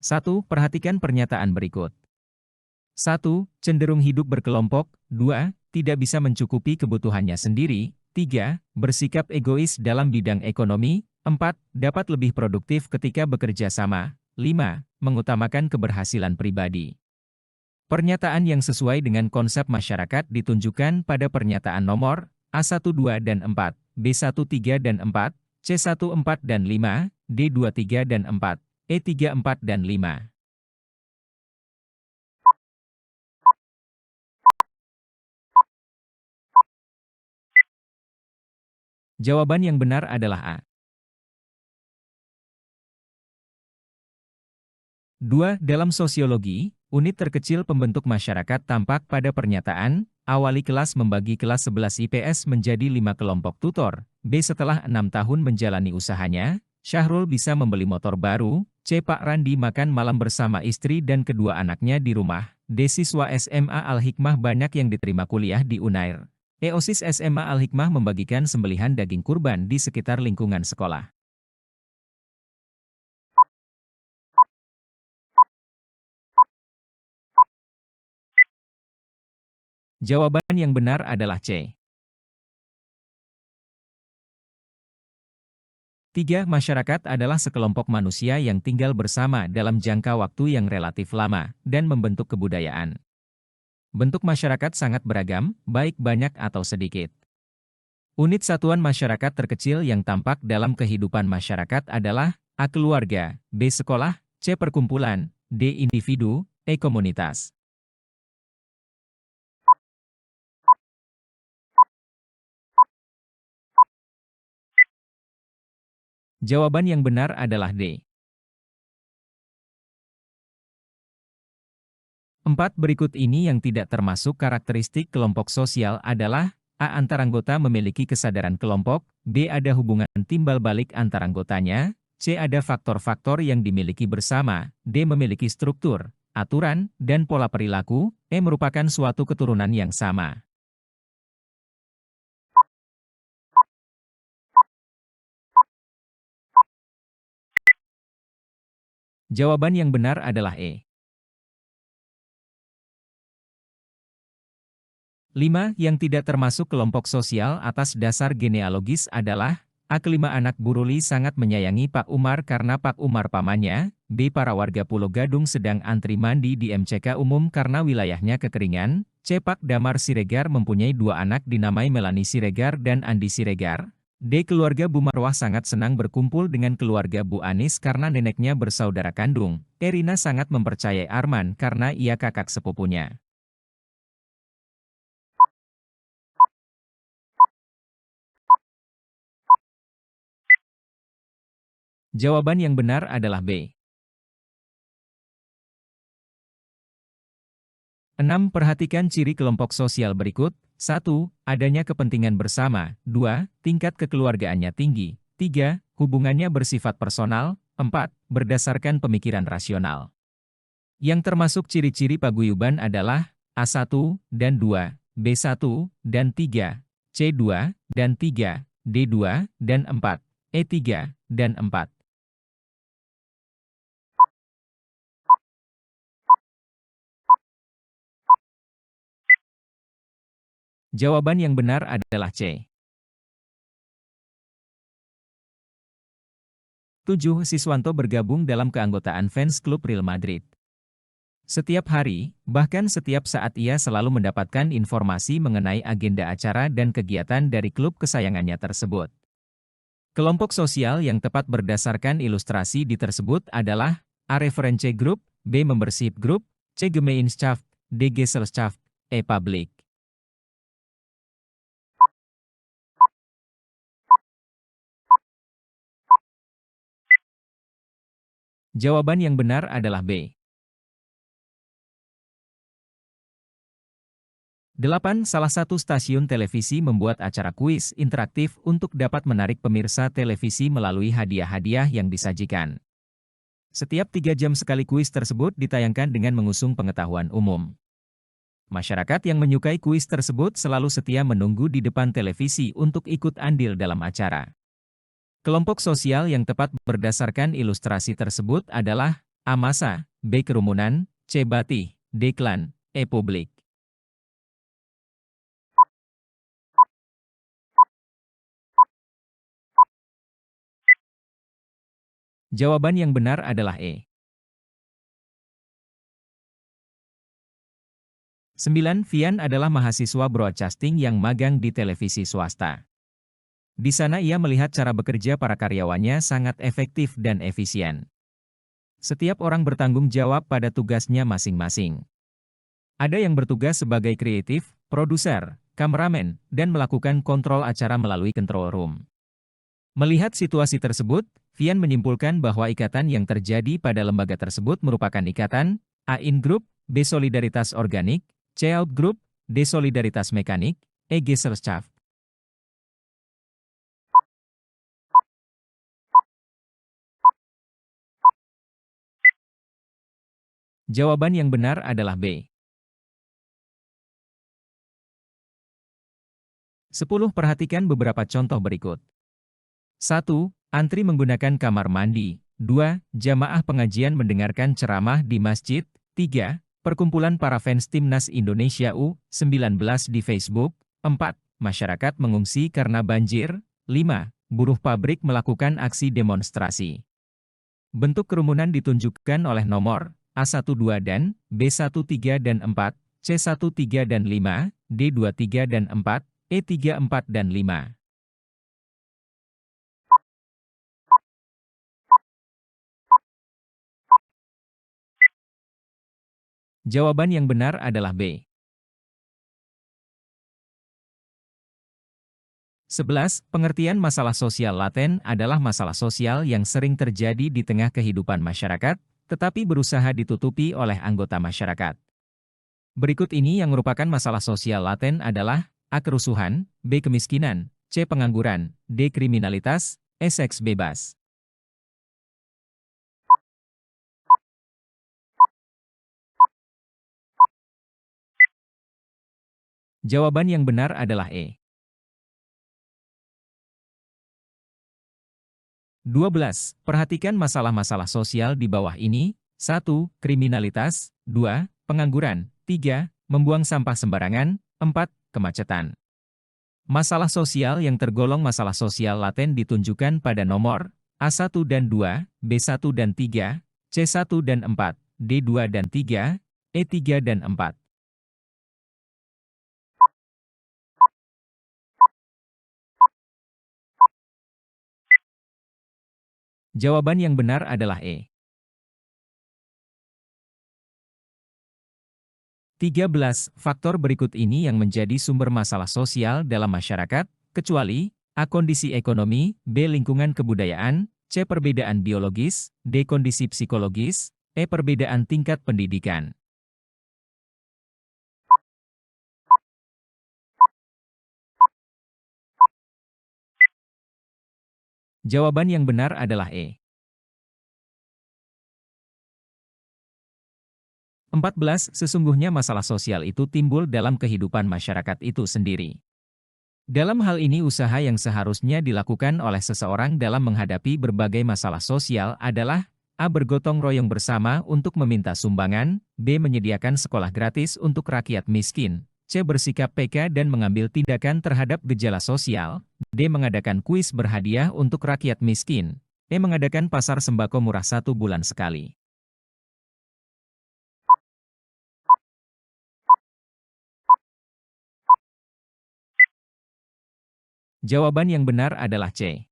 1. Perhatikan pernyataan berikut. 1. Cenderung hidup berkelompok. 2. Tidak bisa mencukupi kebutuhannya sendiri. 3. Bersikap egois dalam bidang ekonomi. 4. Dapat lebih produktif ketika bekerja sama. 5. Mengutamakan keberhasilan pribadi. Pernyataan yang sesuai dengan konsep masyarakat ditunjukkan pada pernyataan nomor A1, 2, dan 4, B1, 3, dan 4, C1, 4, dan 5, D2, 3, dan 4, E3, 4, dan 5. Jawaban yang benar adalah A. 2. Dalam sosiologi, unit terkecil pembentuk masyarakat tampak pada pernyataan, awali kelas membagi kelas 11 IPS menjadi 5 kelompok tutor. B. Setelah 6 tahun menjalani usahanya, Syahrul bisa membeli motor baru. C. Pak Randi makan malam bersama istri dan kedua anaknya di rumah. D. Siswa SMA Al-Hikmah banyak yang diterima kuliah di Unair. E. OSIS SMA Al-Hikmah membagikan sembelihan daging kurban di sekitar lingkungan sekolah. Jawaban yang benar adalah C. 3. Masyarakat adalah sekelompok manusia yang tinggal bersama dalam jangka waktu yang relatif lama, dan membentuk kebudayaan. Bentuk masyarakat sangat beragam, baik banyak atau sedikit. Unit satuan masyarakat terkecil yang tampak dalam kehidupan masyarakat adalah A. Keluarga, B. Sekolah, C. Perkumpulan, D. Individu, E. Komunitas. Jawaban yang benar adalah D. 4. Berikut ini yang tidak termasuk karakteristik kelompok sosial adalah A. Antar anggota memiliki kesadaran kelompok, B. Ada hubungan timbal balik antar anggotanya, C. Ada faktor-faktor yang dimiliki bersama, D. Memiliki struktur, aturan, dan pola perilaku, E. Merupakan suatu keturunan yang sama. Jawaban yang benar adalah E. 5. Yang tidak termasuk kelompok sosial atas dasar genealogis adalah A. Kelima anak Buruli sangat menyayangi Pak Umar karena Pak Umar pamannya, B. Para warga Pulau Gadung sedang antri mandi di MCK umum karena wilayahnya kekeringan, C. Pak Damar Siregar mempunyai 2 anak dinamai Melani Siregar dan Andi Siregar, D. Keluarga Bu Marwah sangat senang berkumpul dengan keluarga Bu Anis karena neneknya bersaudara kandung, E. Rina sangat mempercayai Arman karena ia kakak sepupunya. Jawaban yang benar adalah B. 6. Perhatikan ciri kelompok sosial berikut. 1. Adanya kepentingan bersama. 2. Tingkat kekeluargaannya tinggi. 3. Hubungannya bersifat personal. 4. Berdasarkan pemikiran rasional. Yang termasuk ciri-ciri paguyuban adalah A1 dan 2, B1 dan 3, C2 dan 3, D2 dan 4, E3 dan 4. Jawaban yang benar adalah C. 7. Siswanto bergabung dalam keanggotaan fans klub Real Madrid. Setiap hari, bahkan setiap saat ia selalu mendapatkan informasi mengenai agenda acara dan kegiatan dari klub kesayangannya tersebut. Kelompok sosial yang tepat berdasarkan ilustrasi di tersebut adalah A. Reference Group, B. Membership Group, C. Gemeinschaft, D. Gesellschaft, E. Public. Jawaban yang benar adalah B. 8. Salah satu stasiun televisi membuat acara kuis interaktif untuk dapat menarik pemirsa televisi melalui hadiah-hadiah yang disajikan. Setiap 3 jam sekali kuis tersebut ditayangkan dengan mengusung pengetahuan umum. Masyarakat yang menyukai kuis tersebut selalu setia menunggu di depan televisi untuk ikut andil dalam acara. Kelompok sosial yang tepat berdasarkan ilustrasi tersebut adalah A. Massa, B. Kerumunan, C. Batih, D. Klan, E. Publik. Jawaban yang benar adalah E. 9. Vian adalah mahasiswa broadcasting yang magang di televisi swasta. Di sana ia melihat cara bekerja para karyawannya sangat efektif dan efisien. Setiap orang bertanggung jawab pada tugasnya masing-masing. Ada yang bertugas sebagai kreatif, produser, kameramen, dan melakukan kontrol acara melalui control room. Melihat situasi tersebut, Vian menyimpulkan bahwa ikatan yang terjadi pada lembaga tersebut merupakan ikatan A. In-group, B. Solidaritas organik, C. Out-group, D. Solidaritas mekanik, E. Gesellschaft. Jawaban yang benar adalah B. 10. Perhatikan beberapa contoh berikut. 1. Antri menggunakan kamar mandi. 2. Jamaah pengajian mendengarkan ceramah di masjid. 3. Perkumpulan para fans Timnas Indonesia U19 di Facebook. 4. Masyarakat mengungsi karena banjir. 5. Buruh pabrik melakukan aksi demonstrasi. Bentuk kerumunan ditunjukkan oleh nomor A12 dan B13 dan 4, C13 dan 5, D23 dan 4, E34 dan 5. Jawaban yang benar adalah B. 11. Pengertian masalah sosial laten adalah masalah sosial yang sering terjadi di tengah kehidupan masyarakat, tetapi berusaha ditutupi oleh anggota masyarakat. Berikut ini yang merupakan masalah sosial laten adalah A. Kerusuhan, B. Kemiskinan, C. Pengangguran, D. Kriminalitas, E. Seks bebas. Jawaban yang benar adalah E. 12. Perhatikan masalah-masalah sosial di bawah ini. 1. Kriminalitas. 2. Pengangguran. 3. Membuang sampah sembarangan. 4. Kemacetan. Masalah sosial yang tergolong masalah sosial laten ditunjukkan pada nomor A1 dan 2, B1 dan 3, C1 dan 4, D2 dan 3, E3 dan 4. Jawaban yang benar adalah E. 13. Faktor berikut ini yang menjadi sumber masalah sosial dalam masyarakat, kecuali A. Kondisi ekonomi, B. Lingkungan kebudayaan, C. Perbedaan biologis, D. Kondisi psikologis, E. Perbedaan tingkat pendidikan. Jawaban yang benar adalah E. 14. Sesungguhnya masalah sosial itu timbul dalam kehidupan masyarakat itu sendiri. Dalam hal ini usaha yang seharusnya dilakukan oleh seseorang dalam menghadapi berbagai masalah sosial adalah A. Bergotong royong bersama untuk meminta sumbangan, B. Menyediakan sekolah gratis untuk rakyat miskin, C. Bersikap peka dan mengambil tindakan terhadap gejala sosial, D. Mengadakan kuis berhadiah untuk rakyat miskin, E. Mengadakan pasar sembako murah 1 bulan sekali. Jawaban yang benar adalah C.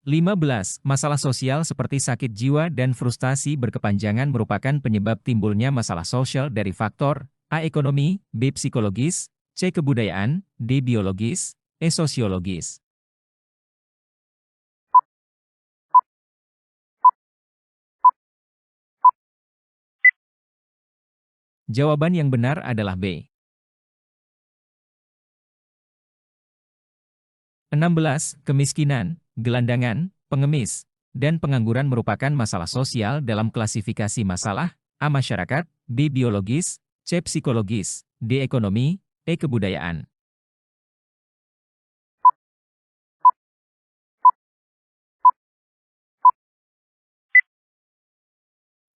15. Masalah sosial seperti sakit jiwa dan frustasi berkepanjangan merupakan penyebab timbulnya masalah sosial dari faktor A. Ekonomi, B. Psikologis, C. Kebudayaan, D. Biologis, E. Sosiologis. Jawaban yang benar adalah B. 16. Kemiskinan, gelandangan, pengemis, dan pengangguran merupakan masalah sosial dalam klasifikasi masalah A. Masyarakat, B. Biologis, C. Psikologis, D. Ekonomi, E. Kebudayaan.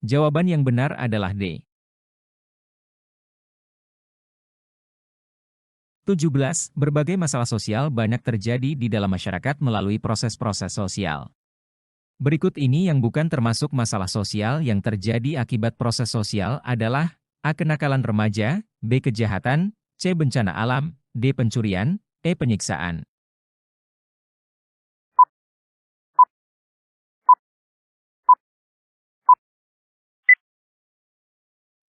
Jawaban yang benar adalah D. 17. Berbagai masalah sosial banyak terjadi di dalam masyarakat melalui proses-proses sosial. Berikut ini yang bukan termasuk masalah sosial yang terjadi akibat proses sosial adalah A. Kenakalan remaja, B. Kejahatan, C. Bencana alam, D. Pencurian, E. Penyiksaan.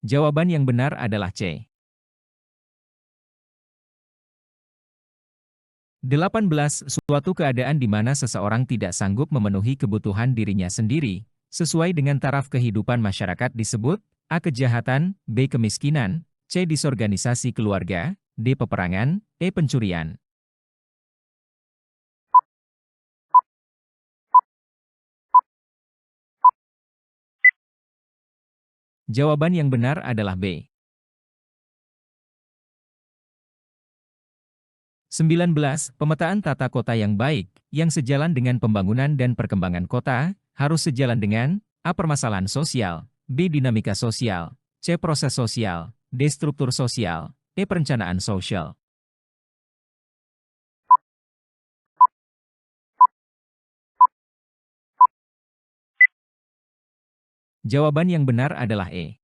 Jawaban yang benar adalah C. 18. Suatu keadaan di mana seseorang tidak sanggup memenuhi kebutuhan dirinya sendiri, sesuai dengan taraf kehidupan masyarakat disebut A. Kejahatan, B. Kemiskinan, C. Disorganisasi keluarga, D. Peperangan, E. Pencurian. Jawaban yang benar adalah B. 19. Pemetaan tata kota yang baik, yang sejalan dengan pembangunan dan perkembangan kota, harus sejalan dengan A. Permasalahan sosial, B. Dinamika sosial, C. Proses sosial, D. Struktur sosial, E. Perencanaan sosial. Jawaban yang benar adalah E.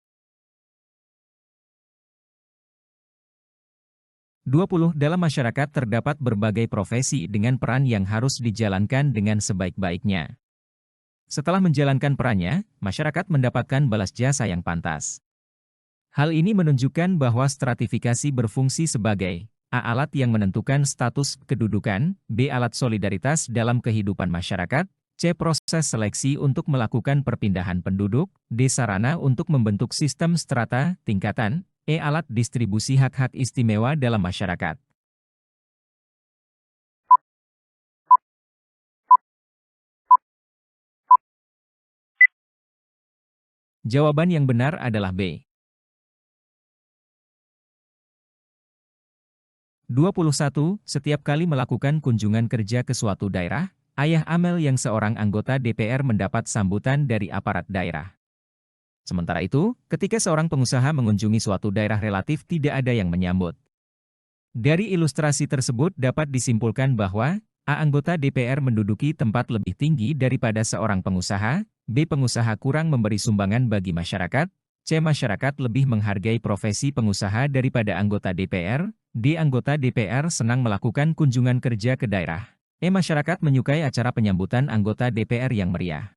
20. Dalam masyarakat terdapat berbagai profesi dengan peran yang harus dijalankan dengan sebaik-baiknya. Setelah menjalankan perannya, masyarakat mendapatkan balas jasa yang pantas. Hal ini menunjukkan bahwa stratifikasi berfungsi sebagai A. Alat yang menentukan status kedudukan, B. Alat solidaritas dalam kehidupan masyarakat, C. Proses seleksi untuk melakukan perpindahan penduduk, D. Sarana untuk membentuk sistem strata, tingkatan, E. Alat distribusi hak-hak istimewa dalam masyarakat. Jawaban yang benar adalah B. 21. Setiap kali melakukan kunjungan kerja ke suatu daerah, ayah Amel yang seorang anggota DPR mendapat sambutan dari aparat daerah. Sementara itu, ketika seorang pengusaha mengunjungi suatu daerah relatif tidak ada yang menyambut. Dari ilustrasi tersebut dapat disimpulkan bahwa A. Anggota DPR menduduki tempat lebih tinggi daripada seorang pengusaha, B. Pengusaha kurang memberi sumbangan bagi masyarakat, C. Masyarakat lebih menghargai profesi pengusaha daripada anggota DPR, D. Anggota DPR senang melakukan kunjungan kerja ke daerah, E. Masyarakat menyukai acara penyambutan anggota DPR yang meriah.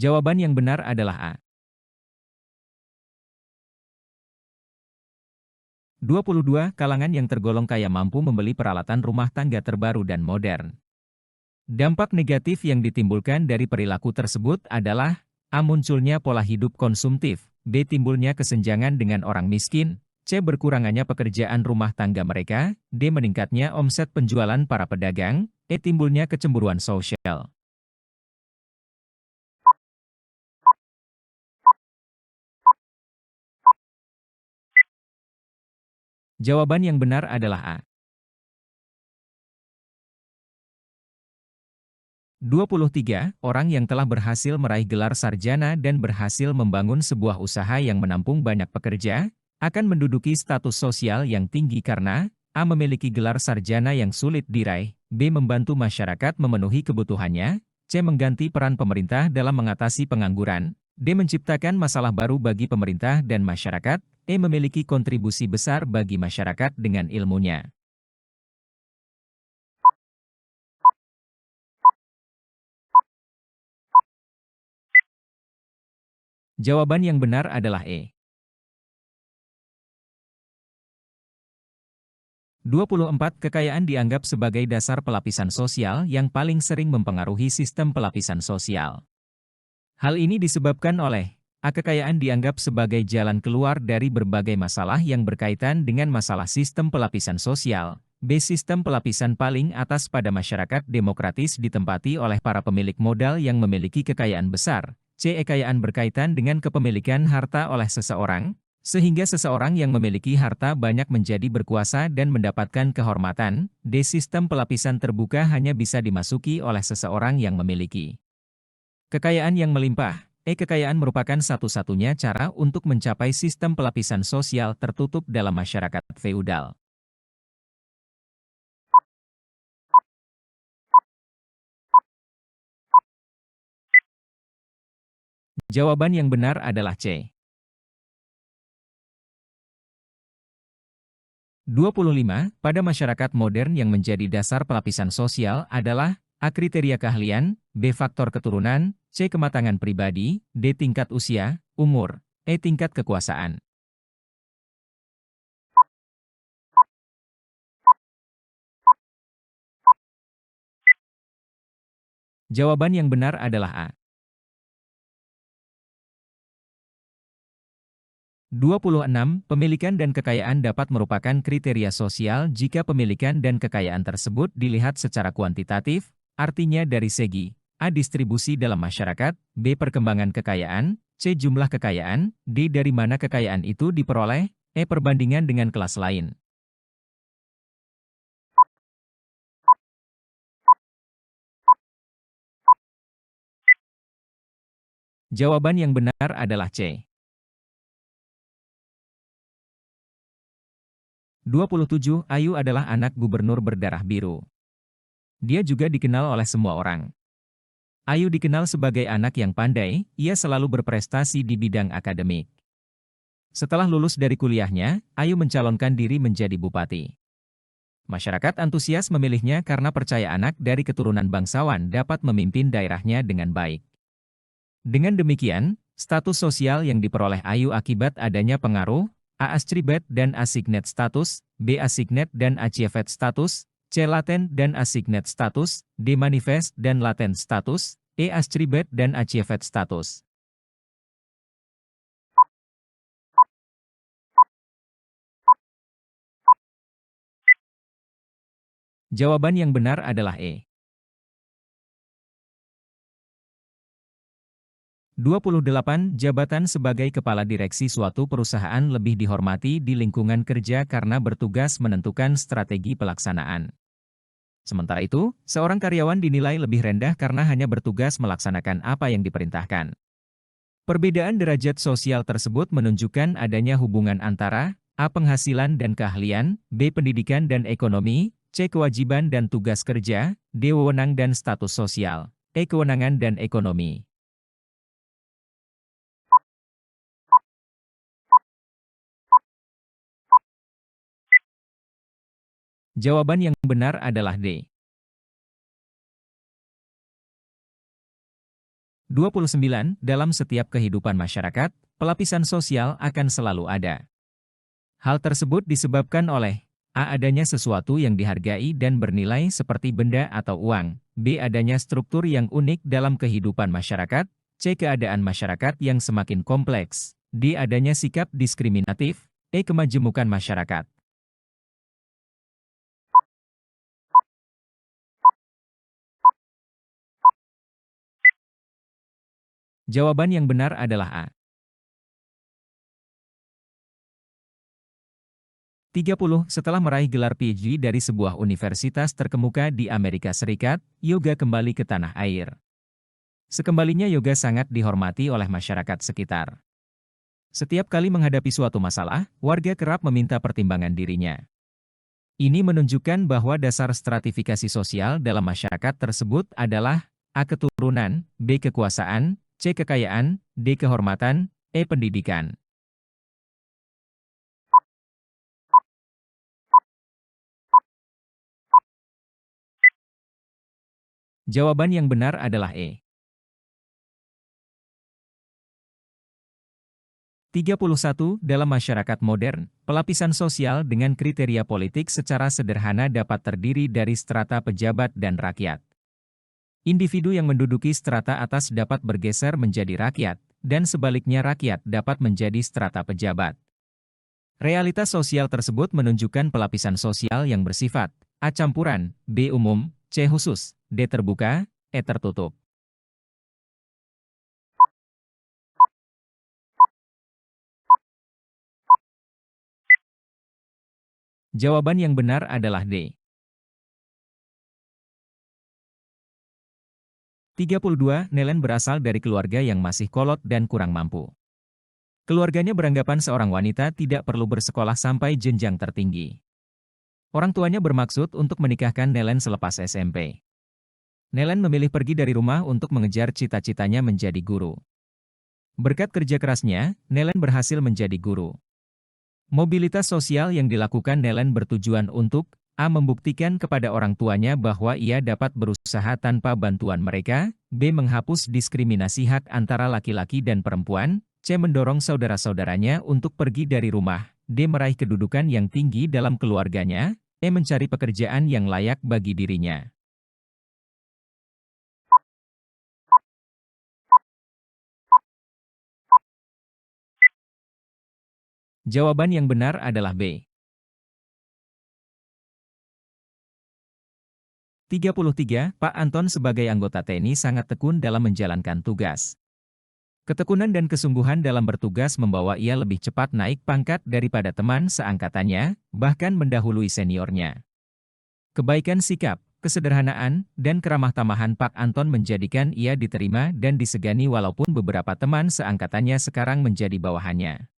Jawaban yang benar adalah A. 22. Kalangan yang tergolong kaya mampu membeli peralatan rumah tangga terbaru dan modern. Dampak negatif yang ditimbulkan dari perilaku tersebut adalah A. Munculnya pola hidup konsumtif, B. Timbulnya kesenjangan dengan orang miskin, C. Berkurangannya pekerjaan rumah tangga mereka, D. Meningkatnya omset penjualan para pedagang, E. Timbulnya kecemburuan sosial. Jawaban yang benar adalah A. 23. Orang yang telah berhasil meraih gelar sarjana dan berhasil membangun sebuah usaha yang menampung banyak pekerja, akan menduduki status sosial yang tinggi karena A. Memiliki gelar sarjana yang sulit diraih, B. Membantu masyarakat memenuhi kebutuhannya, C. Mengganti peran pemerintah dalam mengatasi pengangguran, D. Menciptakan masalah baru bagi pemerintah dan masyarakat, E. Memiliki kontribusi besar bagi masyarakat dengan ilmunya. Jawaban yang benar adalah E. 24. Kekayaan dianggap sebagai dasar pelapisan sosial yang paling sering mempengaruhi sistem pelapisan sosial. Hal ini disebabkan oleh A. Kekayaan dianggap sebagai jalan keluar dari berbagai masalah yang berkaitan dengan masalah sistem pelapisan sosial, B. Sistem pelapisan paling atas pada masyarakat demokratis ditempati oleh para pemilik modal yang memiliki kekayaan besar, C. Kekayaan berkaitan dengan kepemilikan harta oleh seseorang, Sehingga seseorang yang memiliki harta banyak menjadi berkuasa dan mendapatkan kehormatan. D. Sistem pelapisan terbuka hanya bisa dimasuki oleh seseorang yang memiliki kekayaan yang melimpah. Kekayaan merupakan satu-satunya cara untuk mencapai sistem pelapisan sosial tertutup dalam masyarakat feudal. Jawaban yang benar adalah C. 25. Pada masyarakat modern yang menjadi dasar pelapisan sosial adalah A. Kriteria keahlian, B. Faktor keturunan, C. Kematangan pribadi, D. Tingkat usia, umur, E. Tingkat kekuasaan. Jawaban yang benar adalah A. 26. Pemilikan dan kekayaan dapat merupakan kriteria sosial jika pemilikan dan kekayaan tersebut dilihat secara kuantitatif, artinya dari segi A. Distribusi dalam masyarakat, B. Perkembangan kekayaan, C. Jumlah kekayaan, D. Dari mana kekayaan itu diperoleh, E. Perbandingan dengan kelas lain. Jawaban yang benar adalah C. 27. Ayu adalah anak gubernur berdarah biru. Dia juga dikenal oleh semua orang. Ayu dikenal sebagai anak yang pandai, ia selalu berprestasi di bidang akademik. Setelah lulus dari kuliahnya, Ayu mencalonkan diri menjadi bupati. Masyarakat antusias memilihnya karena percaya anak dari keturunan bangsawan dapat memimpin daerahnya dengan baik. Dengan demikian, status sosial yang diperoleh Ayu akibat adanya pengaruh A. Astribet dan asignet status, B. Asignet dan achieved status, C. Latent dan asignet status, D. Manifest dan latent status, E. Astribet dan achieved status. Jawaban yang benar adalah E. 28. Jabatan sebagai kepala direksi suatu perusahaan lebih dihormati di lingkungan kerja karena bertugas menentukan strategi pelaksanaan. Sementara itu, seorang karyawan dinilai lebih rendah karena hanya bertugas melaksanakan apa yang diperintahkan. Perbedaan derajat sosial tersebut menunjukkan adanya hubungan antara A. Penghasilan dan keahlian, B. Pendidikan dan ekonomi, C. Kewajiban dan tugas kerja, D. Wewenang dan status sosial, E. Kewenangan dan ekonomi. Jawaban yang benar adalah D. 29. Dalam setiap kehidupan masyarakat, pelapisan sosial akan selalu ada. Hal tersebut disebabkan oleh A. Adanya sesuatu yang dihargai dan bernilai seperti benda atau uang, B. Adanya struktur yang unik dalam kehidupan masyarakat, C. Keadaan masyarakat yang semakin kompleks, D. Adanya sikap diskriminatif, E. Kemajemukan masyarakat. Jawaban yang benar adalah A. 30. Setelah meraih gelar PhD dari sebuah universitas terkemuka di Amerika Serikat, Yoga kembali ke tanah air. Sekembalinya Yoga sangat dihormati oleh masyarakat sekitar. Setiap kali menghadapi suatu masalah, warga kerap meminta pertimbangan dirinya. Ini menunjukkan bahwa dasar stratifikasi sosial dalam masyarakat tersebut adalah A. Keturunan, B. Kekuasaan, C. Kekayaan, D. Kehormatan, E. Pendidikan. Jawaban yang benar adalah E. 31. Dalam masyarakat modern, pelapisan sosial dengan kriteria politik secara sederhana dapat terdiri dari strata pejabat dan rakyat. Individu yang menduduki strata atas dapat bergeser menjadi rakyat, dan sebaliknya rakyat dapat menjadi strata pejabat. Realitas sosial tersebut menunjukkan pelapisan sosial yang bersifat A. Campuran, B. Umum, C. Khusus, D. Terbuka, E. Tertutup. Jawaban yang benar adalah D. 32. Nelen berasal dari keluarga yang masih kolot dan kurang mampu. Keluarganya beranggapan seorang wanita tidak perlu bersekolah sampai jenjang tertinggi. Orang tuanya bermaksud untuk menikahkan Nelen selepas SMP. Nelen memilih pergi dari rumah untuk mengejar cita-citanya menjadi guru. Berkat kerja kerasnya, Nelen berhasil menjadi guru. Mobilitas sosial yang dilakukan Nelen bertujuan untuk A. Membuktikan kepada orang tuanya bahwa ia dapat berusaha tanpa bantuan mereka, B. Menghapus diskriminasi hak antara laki-laki dan perempuan, C. Mendorong saudara-saudaranya untuk pergi dari rumah, D. Meraih kedudukan yang tinggi dalam keluarganya, E. Mencari pekerjaan yang layak bagi dirinya. Jawaban yang benar adalah B. 33. Pak Anton sebagai anggota TNI sangat tekun dalam menjalankan tugas. Ketekunan dan kesungguhan dalam bertugas membawa ia lebih cepat naik pangkat daripada teman seangkatannya, bahkan mendahului seniornya. Kebaikan sikap, kesederhanaan, dan keramah tamahan Pak Anton menjadikan ia diterima dan disegani walaupun beberapa teman seangkatannya sekarang menjadi bawahannya.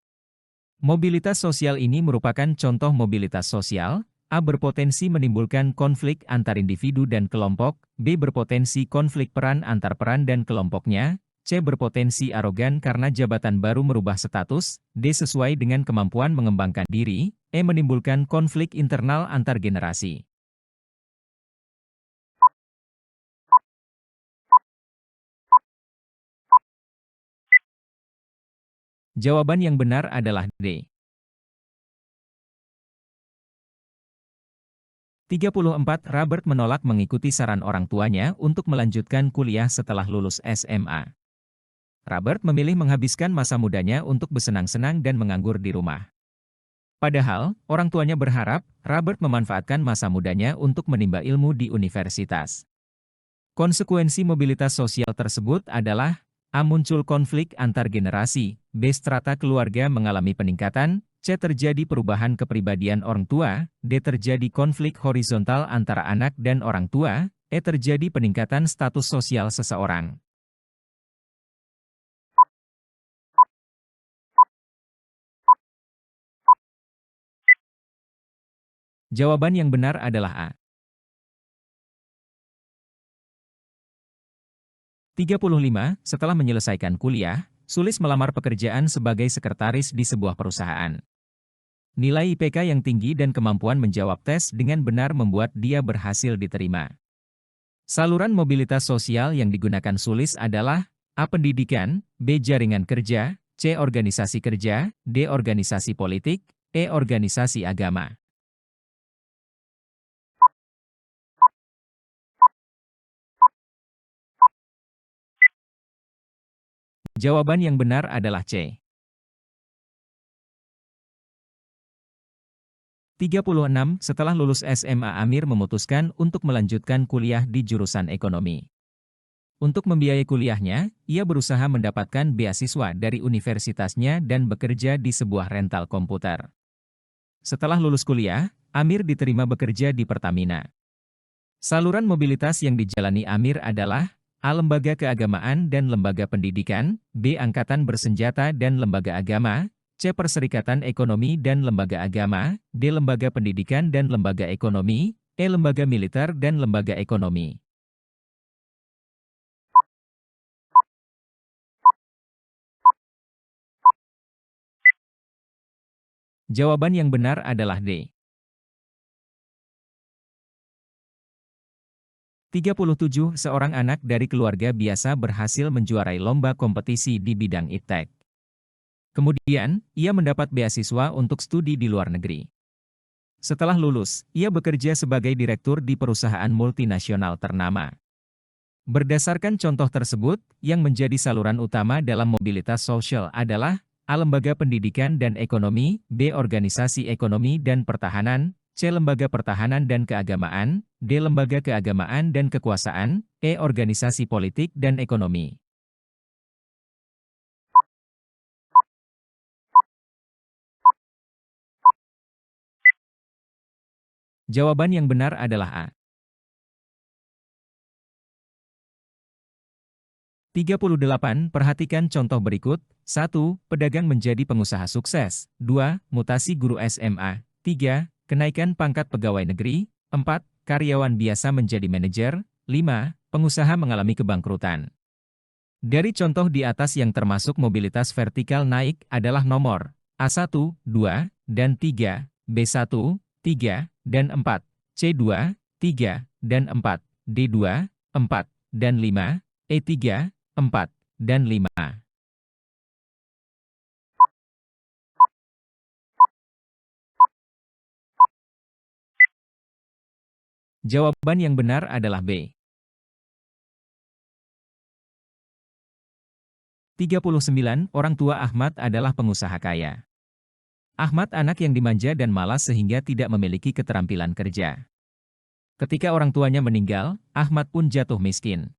Mobilitas sosial ini merupakan contoh mobilitas sosial. A. Berpotensi menimbulkan konflik antar individu dan kelompok, B. Berpotensi konflik peran antar peran dan kelompoknya, C. Berpotensi arogan karena jabatan baru merubah status, D. Sesuai dengan kemampuan mengembangkan diri, E. Menimbulkan konflik internal antar generasi. Jawaban yang benar adalah D. 34. Robert menolak mengikuti saran orang tuanya untuk melanjutkan kuliah setelah lulus SMA. Robert memilih menghabiskan masa mudanya untuk bersenang-senang dan menganggur di rumah. Padahal, orang tuanya berharap Robert memanfaatkan masa mudanya untuk menimba ilmu di universitas. Konsekuensi mobilitas sosial tersebut adalah A. Muncul konflik antar generasi, B. Strata keluarga mengalami peningkatan, C. Terjadi perubahan kepribadian orang tua, D. Terjadi konflik horizontal antara anak dan orang tua, E. Terjadi peningkatan status sosial seseorang. Jawaban yang benar adalah A. 35. Setelah menyelesaikan kuliah, Sulis melamar pekerjaan sebagai sekretaris di sebuah perusahaan. Nilai IPK yang tinggi dan kemampuan menjawab tes dengan benar membuat dia berhasil diterima. Saluran mobilitas sosial yang digunakan Sulis adalah A. Pendidikan, B. Jaringan kerja, C. Organisasi kerja, D. Organisasi politik, E. Organisasi agama. Jawaban yang benar adalah C. 36. Setelah lulus SMA Amir memutuskan untuk melanjutkan kuliah di jurusan ekonomi. Untuk membiayai kuliahnya, ia berusaha mendapatkan beasiswa dari universitasnya dan bekerja di sebuah rental komputer. Setelah lulus kuliah, Amir diterima bekerja di Pertamina. Saluran mobilitas yang dijalani Amir adalah A. Lembaga keagamaan dan lembaga pendidikan, B. Angkatan bersenjata dan lembaga agama, C. Perserikatan ekonomi dan lembaga agama, D. Lembaga pendidikan dan lembaga ekonomi, E. Lembaga militer dan lembaga ekonomi. Jawaban yang benar adalah D. 37. Seorang anak dari keluarga biasa berhasil menjuarai lomba kompetisi di bidang iptek. Kemudian, ia mendapat beasiswa untuk studi di luar negeri. Setelah lulus, ia bekerja sebagai direktur di perusahaan multinasional ternama. Berdasarkan contoh tersebut, yang menjadi saluran utama dalam mobilitas sosial adalah A. Lembaga pendidikan dan ekonomi, B. Organisasi ekonomi dan pertahanan, C. Lembaga pertahanan dan keagamaan, D. Lembaga keagamaan dan kekuasaan, E. Organisasi politik dan ekonomi. Jawaban yang benar adalah A. 38. Perhatikan contoh berikut. 1. Pedagang menjadi pengusaha sukses. 2. Mutasi guru SMA. 3. Kenaikan pangkat pegawai negeri. 4. Karyawan biasa menjadi manajer. 5. Pengusaha mengalami kebangkrutan. Dari contoh di atas yang termasuk mobilitas vertikal naik adalah nomor A1, 2, dan 3, B1, 3, dan 4, C2, 3, dan 4, D2, 4, dan 5, E3, 4, dan 5. Jawaban yang benar adalah B. 39. Orang tua Ahmad adalah pengusaha kaya. Ahmad anak yang dimanja dan malas sehingga tidak memiliki keterampilan kerja. Ketika orang tuanya meninggal, Ahmad pun jatuh miskin.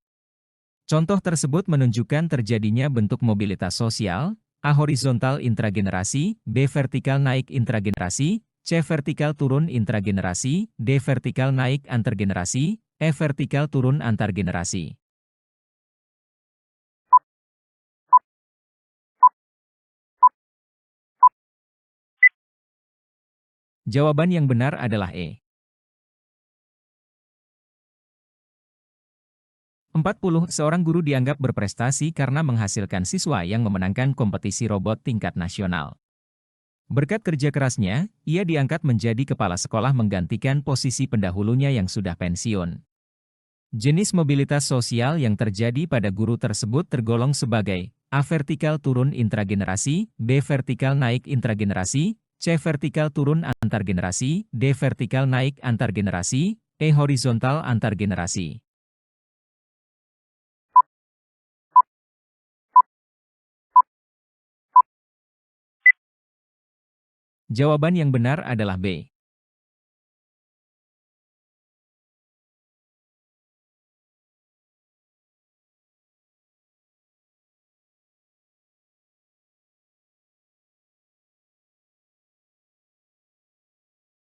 Contoh tersebut menunjukkan terjadinya bentuk mobilitas sosial, A. Horizontal intragenerasi, B. Vertikal naik intragenerasi, C. Vertikal turun intragenerasi, D. Vertikal naik antargenerasi, E. Vertikal turun antargenerasi. Jawaban yang benar adalah E. 40. Seorang guru dianggap berprestasi karena menghasilkan siswa yang memenangkan kompetisi robot tingkat nasional. Berkat kerja kerasnya, ia diangkat menjadi kepala sekolah menggantikan posisi pendahulunya yang sudah pensiun. Jenis mobilitas sosial yang terjadi pada guru tersebut tergolong sebagai A. Vertikal turun intragenerasi, B. Vertikal naik intragenerasi, C. Vertikal turun antargenerasi, D. Vertikal naik antargenerasi, E. Horizontal antargenerasi. Jawaban yang benar adalah B.